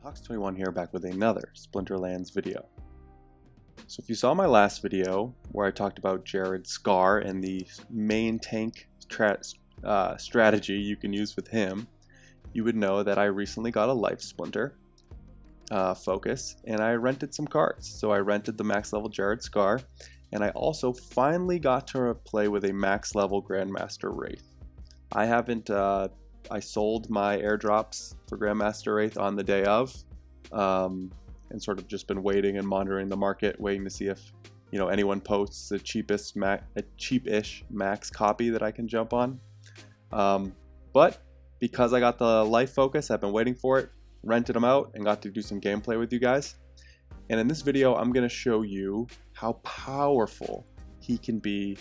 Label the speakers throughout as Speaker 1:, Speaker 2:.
Speaker 1: Hawks21 here, back with another Splinterlands video. So if you saw my last video where I talked about Jared's Scar and the main tank strategy you can use with him, you would know that I recently got a life splinter focus and I rented some cards. So I rented the max level Jared Scar, and I also finally got to play with a max level Grandmaster Rathe. I haven't I sold my airdrops for Grandmaster Rathe on the day of, and sort of just been waiting and monitoring the market, waiting to see if anyone posts a cheapish max copy that I can jump on. But because I got the life focus, I've been waiting for it, rented them out, and got to do some gameplay with you guys. And in this video, I'm going to show you how powerful he can be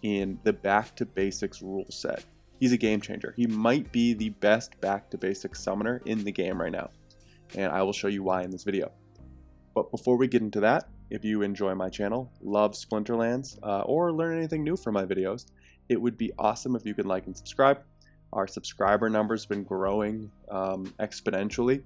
Speaker 1: in the Back to Basics rule set. He's a game changer. He might be the best Back to Basics summoner in the game right now, and I will show you why in this video. But before we get into that, if you enjoy my channel, love Splinterlands, or learn anything new from my videos, it would be awesome if you could like and subscribe. Our subscriber number's been growing exponentially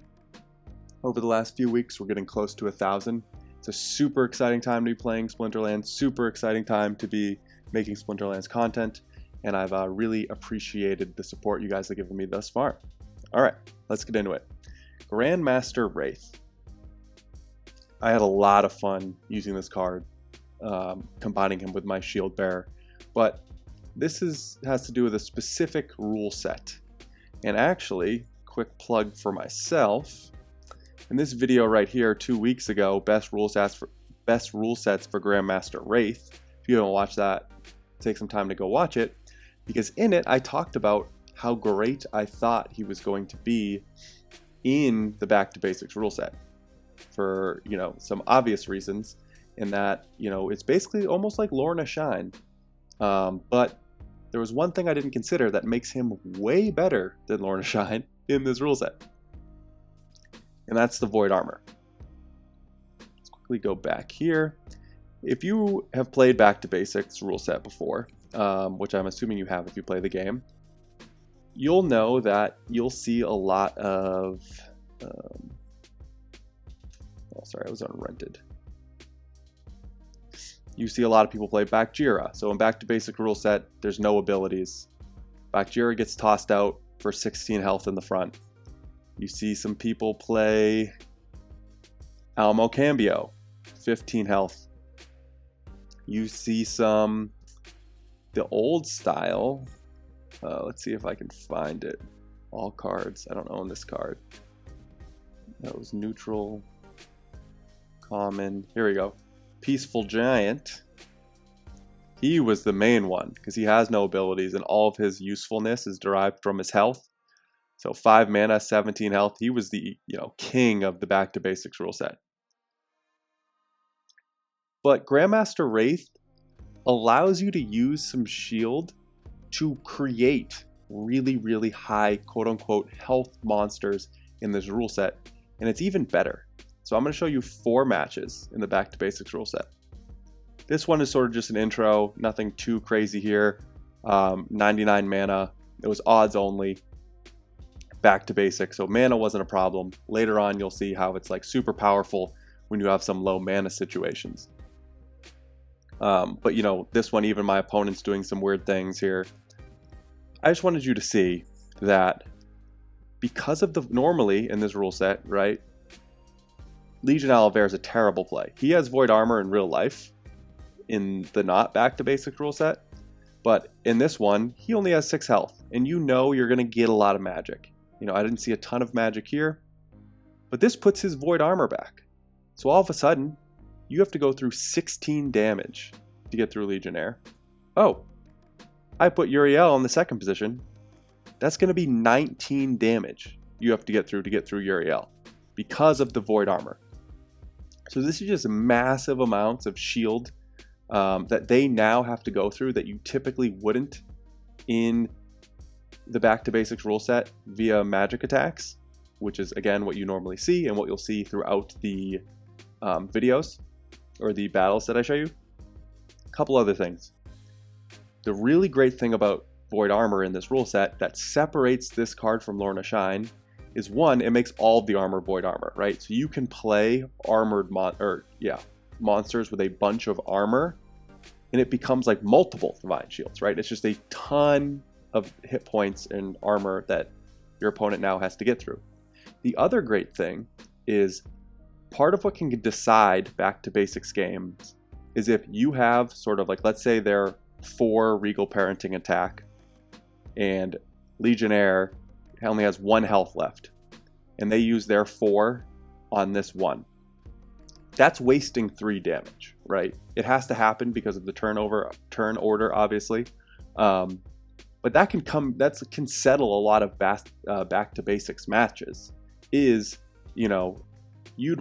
Speaker 1: over the last few weeks. We're getting close to 1,000. It's a super exciting time to be playing Splinterlands, super exciting time to be making Splinterlands content, and I've really appreciated the support you guys have given me thus far. All right, let's get into it. Grandmaster Rathe. I had a lot of fun using this card, combining him with my shield bearer, but this has to do with a specific rule set. And actually, quick plug for myself, in this video right here 2 weeks ago, best rule sets for Grandmaster Rathe. If you haven't watched that, take some time to go watch it, because in it I talked about how great I thought he was going to be in the Back to Basics rule set, for some obvious reasons, in that it's basically almost like Lorna Shine, but there was one thing I didn't consider that makes him way better than Lorna Shine in this rule set, and that's the Void Armor. Let's quickly go back here. If you have played Back to Basics rule set before, which I'm assuming you have if you play the game, you'll know that you'll see a lot of sorry, I was on rented. You see a lot of people play Bakjira. So in Back to Basic rule set, there's no abilities. Bakjira gets tossed out for 16 health in the front. You see some people play Almo Cambio, 15 health. You see some, the old style, let's see if I can find it. All cards, I don't own this card. That was neutral, common, here we go. Peaceful Giant. He was the main one because he has no abilities and all of his usefulness is derived from his health. So 5 mana, 17 health. He was the king of the Back to Basics rule set. But Grandmaster Rathe allows you to use some shield to create really, really high quote-unquote health monsters in this rule set, and it's even better. So I'm going to show you 4 matches in the Back to Basics rule set. This one is sort of just an intro, nothing too crazy here. 99 mana, it was odds only, Back to Basics, so mana wasn't a problem. Later on you'll see how it's like super powerful when you have some low mana situations. But this one, even my opponent's doing some weird things here. I just wanted you to see that because of normally in this rule set, right, Legion Owlbear is a terrible play. He has Void Armor in real life in the not Back to Basics rule set, but in this one, he only has 6 health, and you're going to get a lot of magic. I didn't see a ton of magic here, but this puts his Void Armor back. So all of a sudden, you have to go through 16 damage to get through Legionnaire. Oh, I put Uriel in the second position. That's going to be 19 damage you have to get through Uriel because of the Void Armor. So this is just massive amounts of shield that they now have to go through that you typically wouldn't in the Back to Basics rule set via magic attacks, which is again what you normally see and what you'll see throughout the videos or the battles that I show you. A couple other things. The really great thing about Void Armor in this rule set that separates this card from Lorna Shine is one, it makes all of the armor void armor, right? So you can play armored monsters with a bunch of armor, and it becomes like multiple divine shields, right? It's just a ton of hit points and armor that your opponent now has to get through. The other great thing is part of what can decide back to basics games is if you have sort of like, let's say they're 4 Regal Parenting attack and Legionnaire only has 1 health left, and they use their 4 on this 1. That's wasting 3 damage, right? It has to happen because of the turn order, obviously. But that can settle a lot of back to basics matches. You'd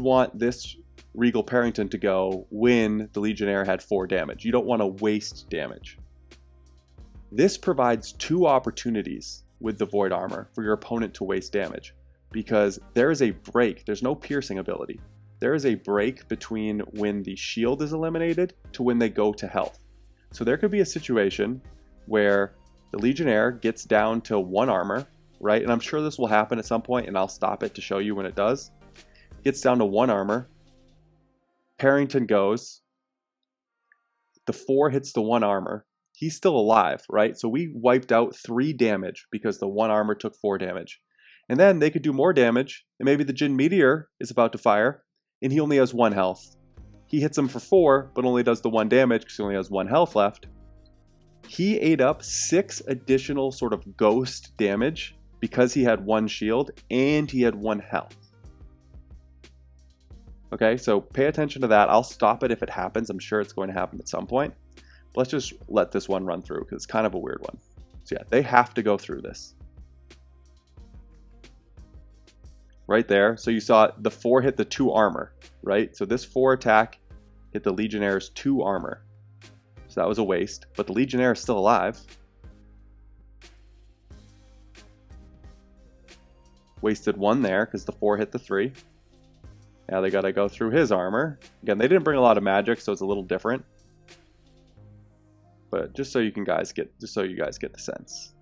Speaker 1: want this Regal Parrington to go when the Legionnaire had 4 damage. You don't want to waste damage. This provides 2 opportunities with the Void Armor for your opponent to waste damage, because there is a break. There's no piercing ability. There is a break between when the shield is eliminated to when they go to health. So there could be a situation where the Legionnaire gets down to 1 armor, right? And I'm sure this will happen at some point, and I'll stop it to show you when it does. Gets down to 1 armor. Parrington goes. The 4 hits the 1 armor. He's still alive, right? So we wiped out 3 damage because the 1 armor took 4 damage. And then they could do more damage, and maybe the Djinn Meteor is about to fire, and he only has 1 health. He hits him for 4, but only does the 1 damage because he only has 1 health left. He ate up 6 additional sort of ghost damage because he had 1 shield and he had 1 health. Okay, so pay attention to that. I'll stop it if it happens. I'm sure it's going to happen at some point. But let's just let this one run through because it's kind of a weird one. So yeah, they have to go through this. Right there. So you saw the 4 hit the 2 armor, right? So this 4 attack hit the Legionnaire's 2 armor. So that was a waste, but the Legionnaire is still alive. Wasted 1 there because the 4 hit the 3. Now they gotta go through his armor. Again, they didn't bring a lot of magic, so it's a little different. But just so you guys get the sense.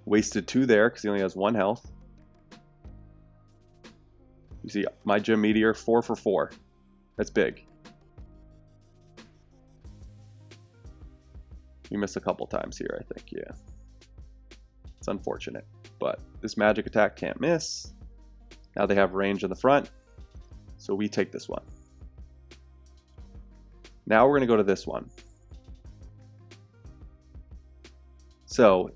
Speaker 1: Wasted 2 there because he only has 1 health. You see my Djinn Meteor 4 for 4. That's big. We missed a couple times here, I think, yeah. It's unfortunate, but this magic attack can't miss. Now they have range in the front, so we take this one. Now we're going to go to this one. So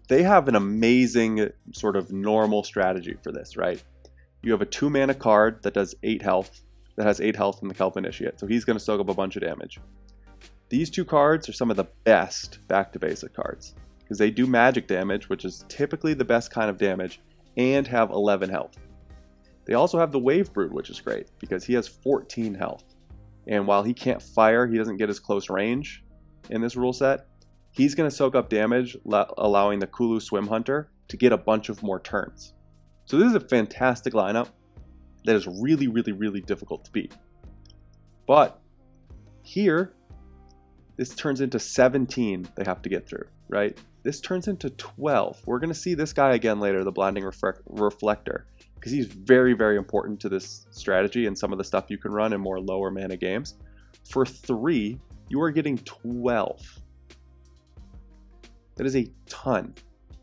Speaker 1: they have an amazing sort of normal strategy for this, right? You have a 2 mana card that does 8 health, that has 8 health in the Kelp Initiate, so he's going to soak up a bunch of damage. These 2 cards are some of the best back to basic cards because they do magic damage, which is typically the best kind of damage, and have 11 health. They also have the Wave Brood, which is great because he has 14 health. And while he can't fire, he doesn't get as close range in this rule set. He's going to soak up damage, allowing the Kulu Swim Hunter to get a bunch of more turns. So this is a fantastic lineup that is really, really, really difficult to beat. But here, this turns into 17 they have to get through, right? This turns into 12. We're going to see this guy again later, the Blinding Reflector, because he's very, very important to this strategy and some of the stuff you can run in more lower mana games. For 3, you are getting 12. That is a ton.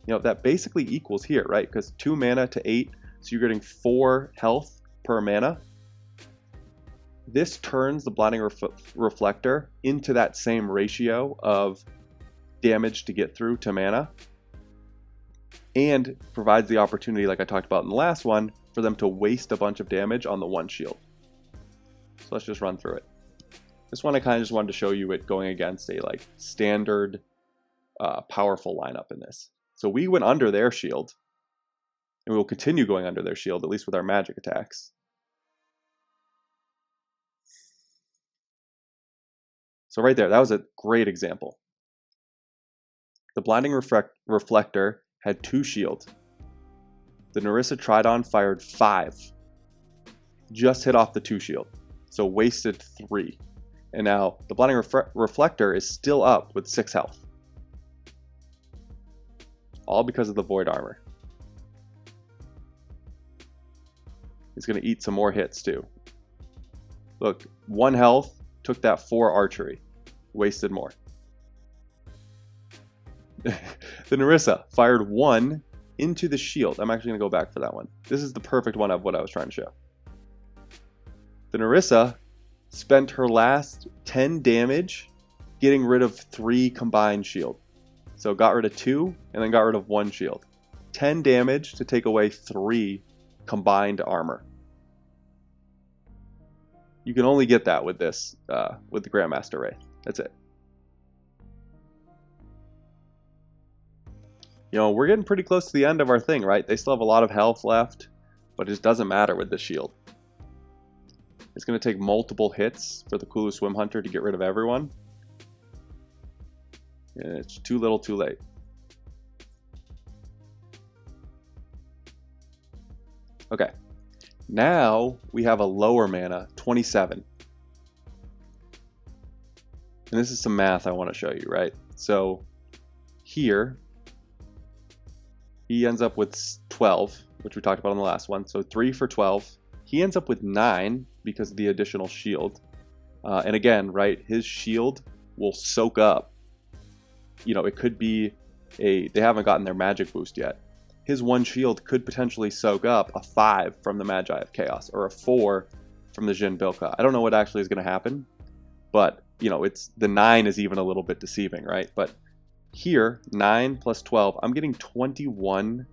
Speaker 1: You know, that basically equals here, right? Because 2 mana to 8, so you're getting 4 health per mana. This turns the Blinding Reflector into that same ratio of damage to get through to mana, and provides the opportunity, like I talked about in the last one, for them to waste a bunch of damage on the 1 shield. So let's just run through it. This one I kind of just wanted to show you it going against a like standard powerful lineup in this. So we went under their shield, and we will continue going under their shield, at least with our magic attacks. So right there, that was a great example. The Blinding Reflector had 2 shield. The Narissa Tridon fired 5. Just hit off the 2 shield. So wasted 3. And now the Blinding Reflector is still up with 6 health. All because of the Void Armor. It's going to eat some more hits too. Look, 1 health took that 4 archery. Wasted more. The Narissa fired 1 into the shield. I'm actually going to go back for that one. This is the perfect one of what I was trying to show. The Narissa spent her last 10 damage getting rid of 3 combined shield. So got rid of 2 and then got rid of 1 shield. 10 damage to take away 3 combined armor. You can only get that with this, with the Grandmaster Rathe. That's it. You know, we're getting pretty close to the end of our thing, right? They still have a lot of health left, but it just doesn't matter with the shield. It's going to take multiple hits for the Kulu Swim Hunter to get rid of everyone. And it's too little too late. Okay. Now we have a lower mana, 27. And this is some math I want to show you, right? So here, he ends up with 12, which we talked about on the last one. So 3 for 12. He ends up with 9 because of the additional shield. And again, right, his shield will soak up. You know, it could be they haven't gotten their magic boost yet. His 1 shield could potentially soak up a 5 from the Magi of Chaos or a 4 from the Jin Bilka. I don't know what actually is going to happen, but you know, it's the 9 is even a little bit deceiving, right? But here, 9 plus 12, I'm getting 21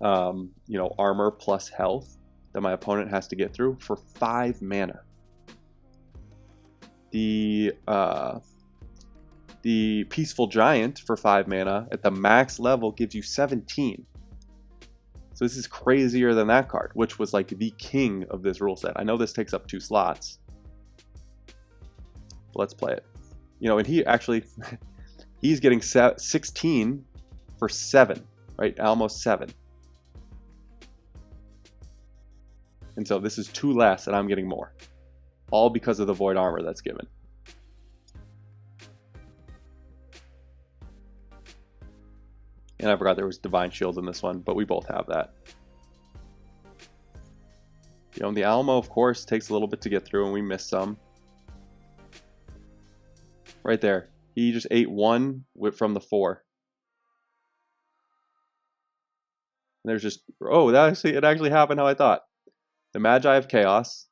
Speaker 1: you know, armor plus health that my opponent has to get through for 5 mana. The Peaceful Giant for 5 mana at the max level gives you 17. So this is crazier than that card, which was like the king of this rule set. I know this takes up 2 slots. Let's play it. You know, and he actually, he's getting 16 for 7, right? Almost 7. And so this is 2 less and I'm getting more. All because of the Void Armor that's given. And I forgot there was Divine Shield in this one, but we both have that. You know, the Alamo, of course, takes a little bit to get through, and we missed some. Right there. He just ate 1 from the 4. And there's just... Oh, it actually happened how I thought. The Magi of Chaos.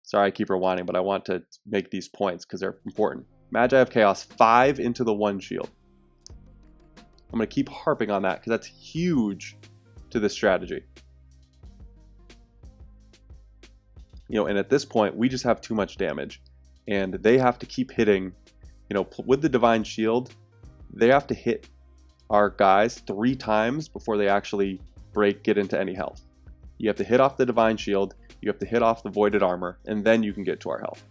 Speaker 1: Sorry, I keep rewinding, but I want to make these points because they're important. Magi of Chaos, 5 into the 1 shield. I'm going to keep harping on that because that's huge to this strategy. You know, and at this point, we just have too much damage. And they have to keep hitting, you know, with the Divine Shield, they have to hit our guys 3 times before they actually get into any health. You have to hit off the Divine Shield, you have to hit off the Voided Armor, and then you can get to our health.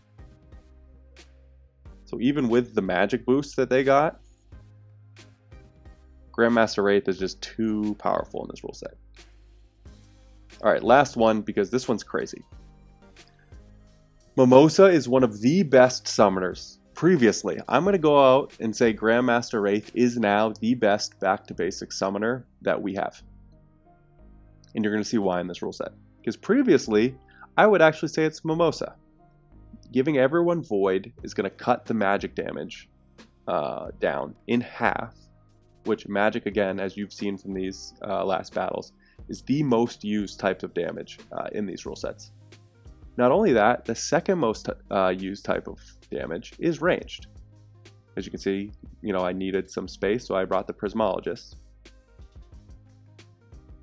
Speaker 1: So even with the magic boost that they got, Grandmaster Rathe is just too powerful in this rule set. Alright, last one, because this one's crazy. Mimosa is one of the best summoners previously. I'm going to go out and say Grandmaster Rathe is now the best back to basic summoner that we have. And you're going to see why in this rule set. Because previously, I would actually say it's Mimosa. Giving everyone Void is going to cut the magic damage down in half. Which magic, again, as you've seen from these last battles, is the most used type of damage in these rule sets. Not only that, the second most used type of damage is ranged. As you can see, you know, I needed some space, so I brought the Prismologist.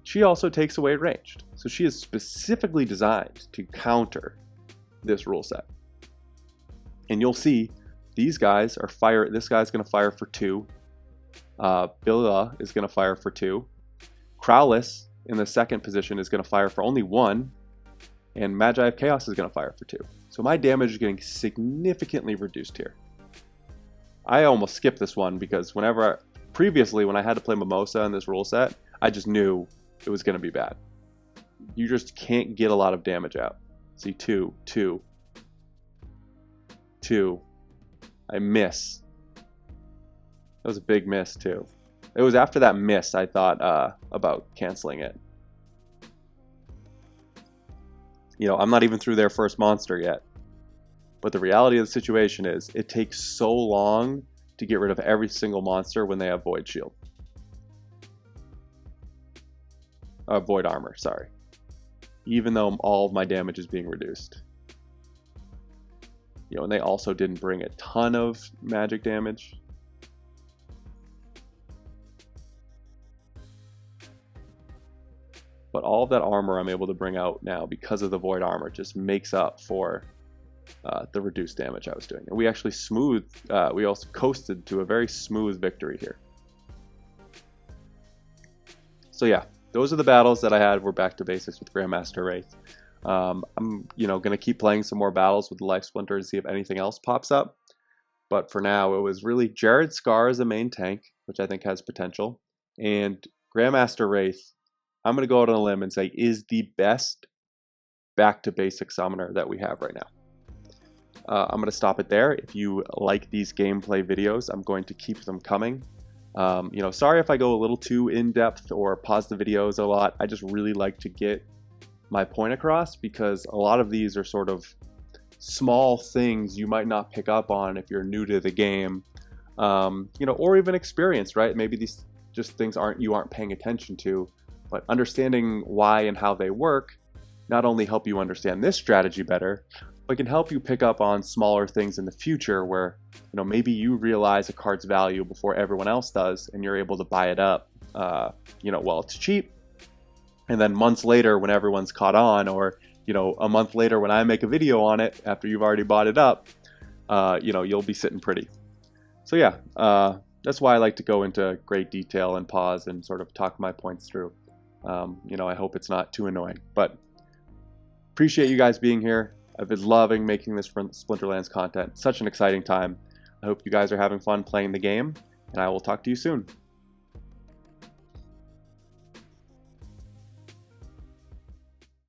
Speaker 1: She also takes away ranged, so she is specifically designed to counter this rule set. And you'll see, these guys are fire. This guy's going to fire for 2. Billa is going to fire for 2. Crowless in the second position is going to fire for only 1. And Magi of Chaos is going to fire for 2. So my damage is getting significantly reduced here. I almost skipped this one because previously when I had to play Mimosa in this rule set, I just knew it was going to be bad. You just can't get a lot of damage out. See, 2, 2, too. I miss. That was a big miss too. It was after that miss I thought about canceling it. You know, I'm not even through their first monster yet. But the reality of the situation is it takes so long to get rid of every single monster when they have Void Shield. Void Armor, sorry. Even though all of my damage is being reduced. You know, and they also didn't bring a ton of magic damage. But all of that armor I'm able to bring out now because of the Void Armor just makes up for the reduced damage I was doing. And we actually we also coasted to a very smooth victory here. So yeah, those are the battles that I had. We're back to basics with Grandmaster Rathe. I'm going to keep playing some more battles with the Life Splinter and see if anything else pops up. But for now, it was really Jared Scar as a main tank, which I think has potential. And Grandmaster Rathe, I'm going to go out on a limb and say, is the best back to basic summoner that we have right now. I'm going to stop it there. If you like these gameplay videos, I'm going to keep them coming. Sorry if I go a little too in-depth or pause the videos a lot. I just really like to get my point across because a lot of these are sort of small things you might not pick up on if you're new to the game, or even experienced, right? Maybe these just things you aren't paying attention to, but understanding why and how they work not only help you understand this strategy better, but can help you pick up on smaller things in the future where, maybe you realize a card's value before everyone else does and you're able to buy it up, while it's cheap. And then months later when everyone's caught on, or, a month later when I make a video on it after you've already bought it up, you'll be sitting pretty. So yeah, that's why I like to go into great detail and pause and sort of talk my points through. I hope it's not too annoying, but appreciate you guys being here. I've been loving making this Splinterlands content. Such an exciting time. I hope you guys are having fun playing the game, and I will talk to you soon.